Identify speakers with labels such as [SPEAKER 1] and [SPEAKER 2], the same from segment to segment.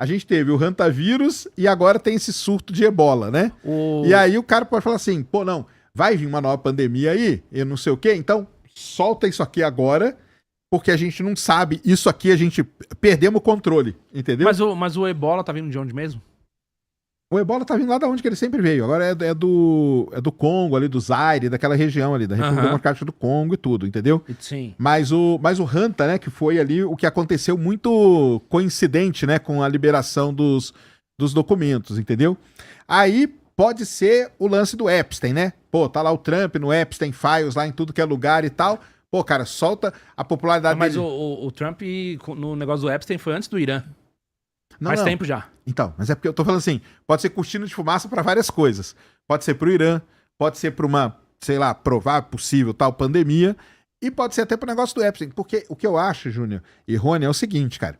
[SPEAKER 1] A gente teve o Hantavírus e agora tem esse surto de ebola, né? E aí o cara pode falar assim, pô, não, vai vir uma nova pandemia aí, e não sei o quê, então solta isso aqui agora, porque a gente não sabe, isso aqui a gente perdemos o controle, entendeu?
[SPEAKER 2] Mas o ebola tá vindo de onde mesmo?
[SPEAKER 1] O ebola tá vindo lá da onde que ele sempre veio, agora é do Congo, ali do Zaire, daquela região ali, da República Democrática do Congo e tudo, entendeu?
[SPEAKER 2] Sim.
[SPEAKER 1] Mas o Hanta, né, que foi ali o que aconteceu muito coincidente, né, com a liberação dos documentos, entendeu? Aí pode ser o lance do Epstein, né? Pô, tá lá o Trump no Epstein Files, lá em tudo que é lugar e tal. Pô, cara, solta a popularidade
[SPEAKER 2] Mas
[SPEAKER 1] dele.
[SPEAKER 2] o Trump, no negócio do Epstein, foi antes do Irã.
[SPEAKER 1] Não,
[SPEAKER 2] Faz
[SPEAKER 1] não.
[SPEAKER 2] tempo já.
[SPEAKER 1] Então, mas é porque eu tô falando assim, pode ser cortina de fumaça para várias coisas. Pode ser pro Irã, pode ser pra uma, sei lá, provável, possível, tal, pandemia, e pode ser até pro negócio do Epstein. Porque o que eu acho, Júnior e Rony, é o seguinte, cara.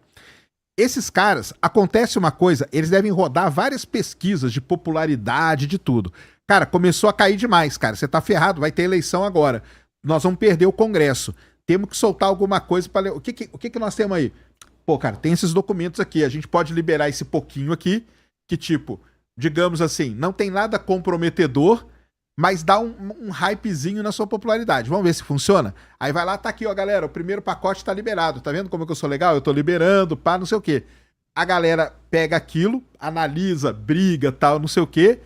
[SPEAKER 1] Esses caras, acontece uma coisa, eles devem rodar várias pesquisas de popularidade, de tudo. Cara, começou a cair demais, cara. Você tá ferrado, vai ter eleição agora. Nós vamos perder o Congresso. Temos que soltar alguma coisa para o que nós temos aí? Pô, cara, tem esses documentos aqui, a gente pode liberar esse pouquinho aqui, que tipo, digamos assim, não tem nada comprometedor, mas dá um hypezinho na sua popularidade. Vamos ver se funciona? Aí vai lá, tá aqui, ó, galera, o primeiro pacote tá liberado, tá vendo como é que eu sou legal? Eu tô liberando, pá, não sei o quê. A galera pega aquilo, analisa, briga, tal, não sei o quê,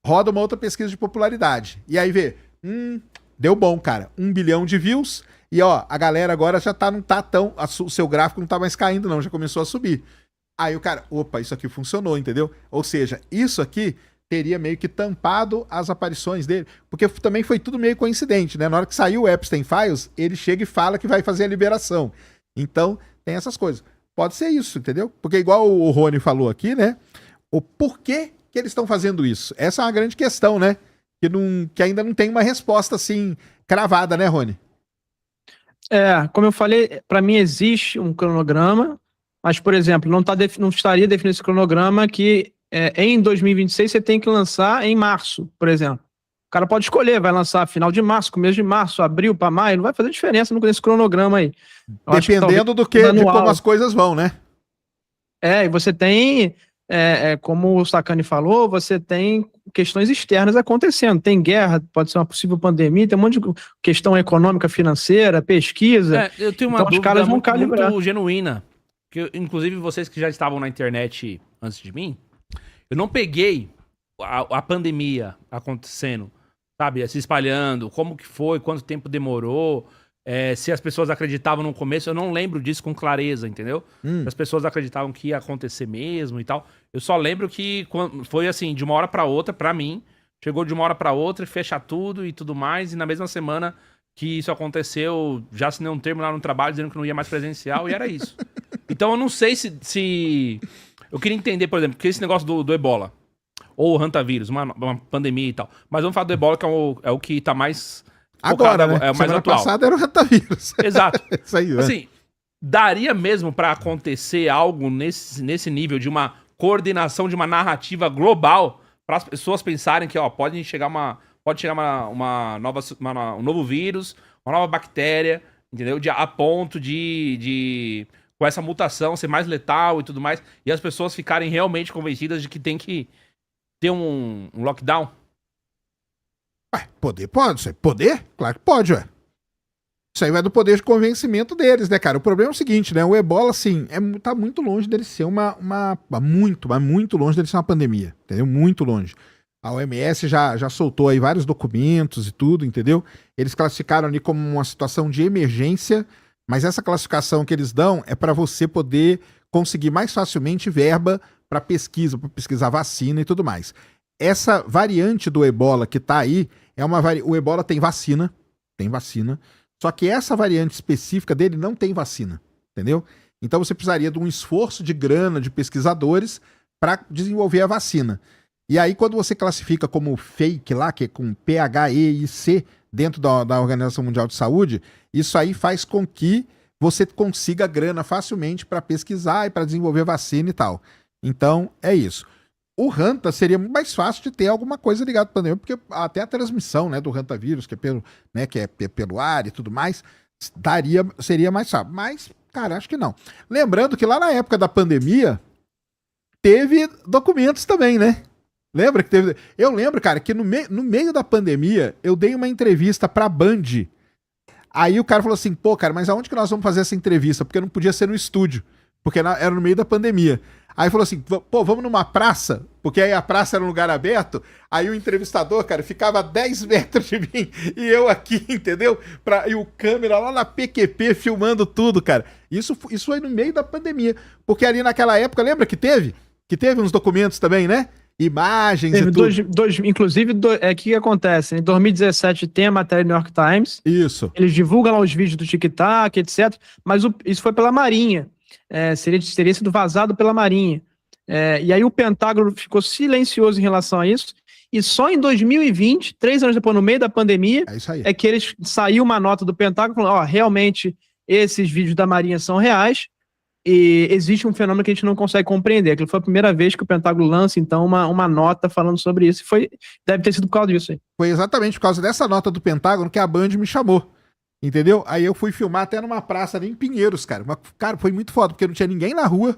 [SPEAKER 1] roda uma outra pesquisa de popularidade. E aí vê, deu bom, cara, 1 bilhão de views. E ó, a galera agora já não tá tão. O seu gráfico não tá mais caindo, não, já começou a subir. Aí o cara, opa, isso aqui funcionou, entendeu? Ou seja, isso aqui teria meio que tampado as aparições dele. Porque também foi tudo meio coincidente, né? Na hora que saiu o Epstein Files, ele chega e fala que vai fazer a liberação. Então, tem essas coisas. Pode ser isso, entendeu? Porque igual o Rony falou aqui, né? O porquê que eles estão fazendo isso? Essa é uma grande questão, né? Que ainda não tem uma resposta assim cravada, né, Rony?
[SPEAKER 3] Como eu falei, para mim existe um cronograma, mas, por exemplo, não estaria definido esse cronograma que em 2026 você tem que lançar em março, por exemplo. O cara pode escolher, vai lançar final de março, começo de março, abril para maio, não vai fazer diferença nesse cronograma aí.
[SPEAKER 1] Dependendo de como as coisas vão, né?
[SPEAKER 3] E você tem, como o Sacani falou, você tem questões externas acontecendo. Tem guerra, pode ser uma possível pandemia, tem um monte de questão econômica, financeira, pesquisa.
[SPEAKER 2] Eu tenho uma
[SPEAKER 3] então,
[SPEAKER 2] dúvida
[SPEAKER 3] os caras vão calibrar.
[SPEAKER 2] muito genuína. Que, inclusive, vocês que já estavam na internet antes de mim, eu não peguei a pandemia acontecendo, sabe? Se espalhando, como que foi, quanto tempo demorou, se as pessoas acreditavam no começo, eu não lembro disso com clareza, entendeu? As pessoas acreditavam que ia acontecer mesmo e tal. Eu só lembro que foi assim, de uma hora pra outra, pra mim, chegou de uma hora pra outra, fecha tudo e tudo mais, e na mesma semana que isso aconteceu, já assinei um termo lá no trabalho dizendo que não ia mais presencial, e era isso. Então eu não sei se... Eu queria entender, por exemplo, que esse negócio do ebola, ou o hantavírus, uma pandemia e tal, mas vamos falar do ebola, que é o que tá mais...
[SPEAKER 1] Agora, né?
[SPEAKER 2] É o mais
[SPEAKER 1] semana
[SPEAKER 2] atual.
[SPEAKER 1] passada era o Hantavírus.
[SPEAKER 2] Exato.
[SPEAKER 1] Isso aí, né?
[SPEAKER 2] Assim, daria mesmo pra acontecer algo nesse nível de uma coordenação de uma narrativa global para as pessoas pensarem que, ó, pode chegar um novo vírus, uma nova bactéria, entendeu? A ponto de com essa mutação ser mais letal e tudo mais, e as pessoas ficarem realmente convencidas de que tem que ter um lockdown.
[SPEAKER 1] Poder pode, isso aí. Poder? Claro que pode, ué. Isso aí vai do poder de convencimento deles, né, cara? O problema é o seguinte, né? O ebola, assim, tá muito longe dele ser muito longe dele ser uma pandemia, entendeu? Muito longe. A OMS já soltou aí vários documentos e tudo, entendeu? Eles classificaram ali como uma situação de emergência, mas essa classificação que eles dão é para você poder conseguir mais facilmente verba para pesquisar vacina e tudo mais. Essa variante do ebola que tá aí, o ebola tem vacina, só que essa variante específica dele não tem vacina, entendeu? Então você precisaria de um esforço de grana de pesquisadores para desenvolver a vacina. E aí quando você classifica como fake lá, que é com PHEIC dentro da Organização Mundial de Saúde, isso aí faz com que você consiga grana facilmente para pesquisar e para desenvolver vacina e tal. Então é isso. O Hanta seria mais fácil de ter alguma coisa ligada à pandemia, porque até a transmissão, né, do Hantavírus, que é pelo ar e tudo mais, seria mais fácil. Mas, cara, acho que não. Lembrando que lá na época da pandemia, teve documentos também, né? Lembra que teve... Eu lembro, cara, que no meio da pandemia, eu dei uma entrevista pra Band. Aí o cara falou assim, pô, cara, mas aonde que nós vamos fazer essa entrevista? Porque não podia ser no estúdio, porque era no meio da pandemia. Aí falou assim, pô, vamos numa praça? Porque aí a praça era um lugar aberto. Aí o entrevistador, cara, ficava a 10 metros de mim e eu aqui, entendeu? E o câmera lá na PQP filmando tudo, cara. Isso foi no meio da pandemia. Porque ali naquela época, lembra que teve? Que teve uns documentos também, né? Imagens
[SPEAKER 3] Teve
[SPEAKER 1] e tudo.
[SPEAKER 3] Inclusive, o que acontece? Em 2017 tem a matéria do New York Times.
[SPEAKER 1] Isso.
[SPEAKER 3] Eles divulgam lá os vídeos do tic-tac, etc. Mas isso foi pela Marinha. Teria sido vazado pela Marinha. E aí o Pentágono ficou silencioso em relação a isso. E só em 2020, 3 anos depois, no meio da pandemia, é que saiu uma nota do Pentágono falando, realmente esses vídeos da Marinha são reais. E existe um fenômeno que a gente não consegue compreender. Aquilo foi a primeira vez que o Pentágono lança, então, uma nota falando sobre isso. Deve ter sido por causa disso aí.
[SPEAKER 1] Foi exatamente por causa dessa nota do Pentágono que a Band me chamou. Entendeu? Aí eu fui filmar até numa praça ali em Pinheiros, cara. Mas, cara, foi muito foda, porque não tinha ninguém na rua.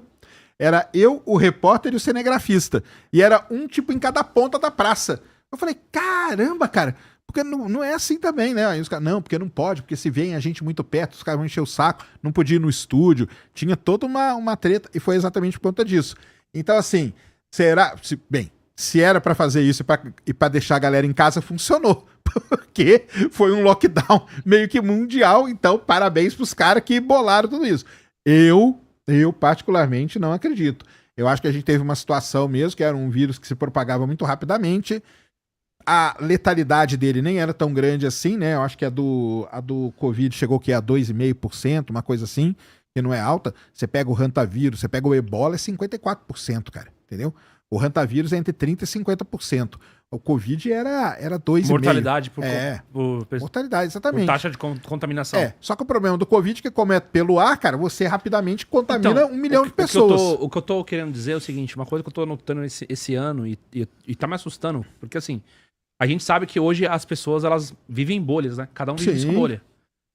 [SPEAKER 1] Era eu, o repórter e o cinegrafista. E era um tipo em cada ponta da praça. Eu falei, caramba, cara. Porque não é assim também, né? Aí os caras, não, porque não pode, porque se vem a gente muito perto, os caras vão encher o saco, não podia ir no estúdio, tinha toda uma treta, e foi exatamente por conta disso. Então, assim, se era pra fazer isso e pra deixar a galera em casa, funcionou, porque foi um lockdown meio que mundial, então parabéns pros caras que bolaram tudo isso. Eu particularmente não acredito. Eu acho que a gente teve uma situação mesmo, que era um vírus que se propagava muito rapidamente. A letalidade dele nem era tão grande assim, né? Eu acho que a do Covid chegou que a 2,5%, uma coisa assim, que não é alta. Você pega o hantavirus, você pega o ebola, é 54%, cara, entendeu? O hantavirus é entre 30% e 50%. O Covid era 2,5%.
[SPEAKER 2] Mortalidade
[SPEAKER 1] mortalidade, exatamente.
[SPEAKER 2] Por taxa de contaminação.
[SPEAKER 1] Só que o problema do Covid é que, como é pelo ar, cara, você rapidamente contamina 1 milhão de pessoas.
[SPEAKER 2] O que eu tô querendo dizer é o seguinte, uma coisa que eu tô notando esse ano e tá me assustando, porque assim, a gente sabe que hoje as pessoas, elas vivem em bolhas, né? Cada um vive em sua bolha.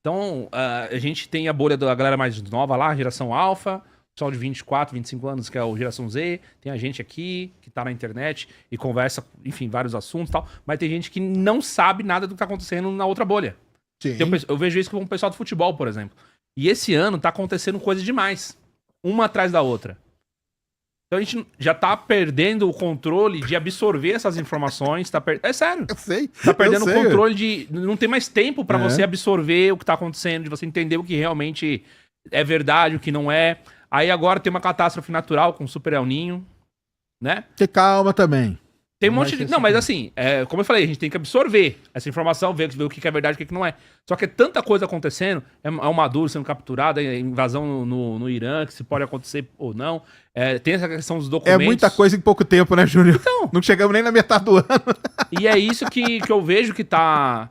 [SPEAKER 2] Então, a gente tem a bolha da galera mais nova lá, geração alfa, pessoal de 24, 25 anos, que é o geração Z. Tem a gente aqui, que tá na internet e conversa, enfim, vários assuntos e tal. Mas tem gente que não sabe nada do que tá acontecendo na outra bolha.
[SPEAKER 1] Sim.
[SPEAKER 2] Eu vejo isso com o pessoal do futebol, por exemplo. E esse ano tá acontecendo coisa demais. Uma atrás da outra. Então a gente já tá perdendo o controle de absorver essas informações. É sério.
[SPEAKER 1] Eu sei.
[SPEAKER 2] Tá perdendo o controle de... Não tem mais tempo pra você absorver o que tá acontecendo, de você entender o que realmente é verdade, o que não é. Aí agora tem uma catástrofe natural com o Super El Niño, né?
[SPEAKER 1] Ter calma também.
[SPEAKER 2] Tem um monte de... Não, mas assim, como eu falei, a gente tem que absorver essa informação, ver o que é verdade e o que não é. Só que é tanta coisa acontecendo, é o Maduro sendo capturado, é invasão no Irã, que se pode acontecer ou não. Tem essa questão dos documentos.
[SPEAKER 1] É muita coisa em pouco tempo, né, Júnior?
[SPEAKER 2] Então,
[SPEAKER 1] não chegamos nem na metade do ano.
[SPEAKER 2] E é isso que eu vejo que tá...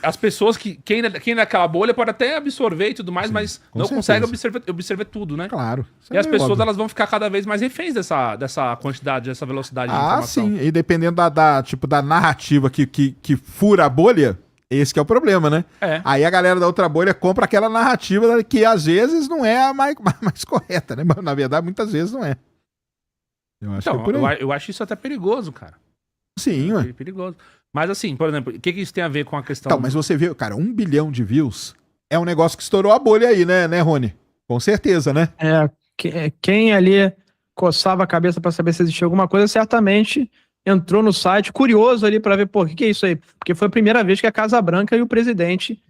[SPEAKER 2] As pessoas quem naquela bolha pode até absorver e tudo mais, mas não consegue absorver tudo, né?
[SPEAKER 1] Claro.
[SPEAKER 2] E as pessoas elas vão ficar cada vez mais reféns dessa quantidade, dessa velocidade de informação.
[SPEAKER 1] Sim. E dependendo da narrativa que fura a bolha, esse que é o problema, né? Aí a galera da outra bolha compra aquela narrativa que às vezes não é a mais correta, né? Mas na verdade, muitas vezes não é.
[SPEAKER 2] Eu acho eu acho isso até perigoso, cara.
[SPEAKER 1] Sim, ué.
[SPEAKER 2] Perigoso. Mas assim, por exemplo, o que isso tem a ver com a questão...
[SPEAKER 1] Então, mas você vê, cara, 1 bilhão de views é um negócio que estourou a bolha aí, né, Rony? Com certeza, né?
[SPEAKER 3] Quem ali coçava a cabeça pra saber se existia alguma coisa, certamente entrou no site, curioso ali pra ver, o que é isso aí? Porque foi a primeira vez que a Casa Branca e o presidente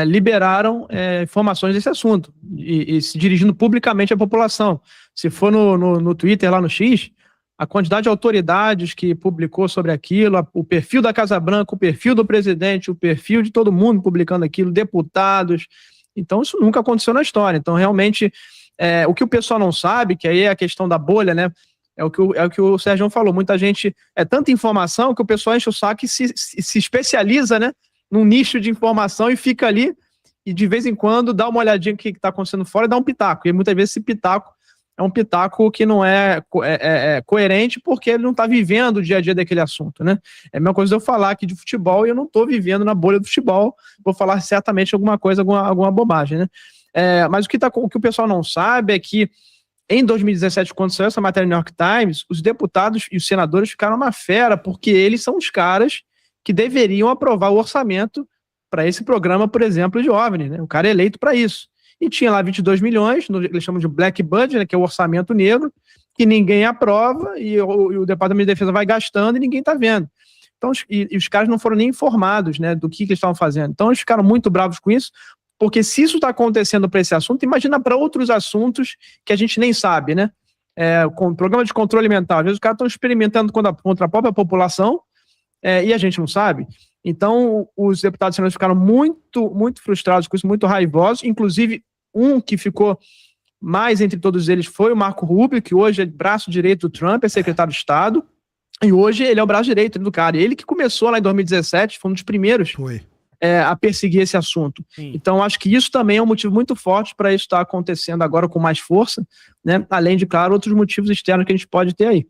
[SPEAKER 3] liberaram informações desse assunto, e se dirigindo publicamente à população. Se for no Twitter, lá no X... A quantidade de autoridades que publicou sobre aquilo, o perfil da Casa Branca, o perfil do presidente, o perfil de todo mundo publicando aquilo, deputados. Então, isso nunca aconteceu na história. Então, realmente, o que o pessoal não sabe, que aí é a questão da bolha, né? É o que o Sérgio falou. Muita gente... É tanta informação que o pessoal enche o saco e se especializa, né? Num nicho de informação e fica ali e, de vez em quando, dá uma olhadinha no que está acontecendo fora e dá um pitaco. E muitas vezes esse pitaco é um pitaco que não é coerente porque ele não está vivendo o dia a dia daquele assunto, né? É a mesma coisa de eu falar aqui de futebol e eu não estou vivendo na bolha do futebol, vou falar certamente alguma coisa, alguma bobagem, né? Mas o que o pessoal não sabe é que em 2017, quando saiu essa matéria no New York Times, os deputados e os senadores ficaram uma fera, porque eles são os caras que deveriam aprovar o orçamento para esse programa, por exemplo, de OVNI, né? O cara é eleito para isso. E tinha lá 22 milhões, eles chamam de Black Budget, né, que é o orçamento negro, que ninguém aprova e o Departamento de Defesa vai gastando e ninguém está vendo. Então, os caras não foram nem informados, né, do que eles estavam fazendo. Então, eles ficaram muito bravos com isso, porque se isso está acontecendo para esse assunto, imagina para outros assuntos que a gente nem sabe, né? Com o programa de controle mental, às vezes os caras estão experimentando contra a própria população e a gente não sabe. Então, os deputados e senadores ficaram muito, muito frustrados com isso, muito raivosos. Inclusive, um que ficou mais entre todos eles foi o Marco Rubio, que hoje é braço direito do Trump, é secretário de Estado, e hoje ele é o braço direito do cara. Ele que começou lá em 2017, foi um dos primeiros a perseguir esse assunto. Sim. Então, acho que isso também é um motivo muito forte para isso estar acontecendo agora com mais força, né? Além de, claro, outros motivos externos que a gente pode ter aí.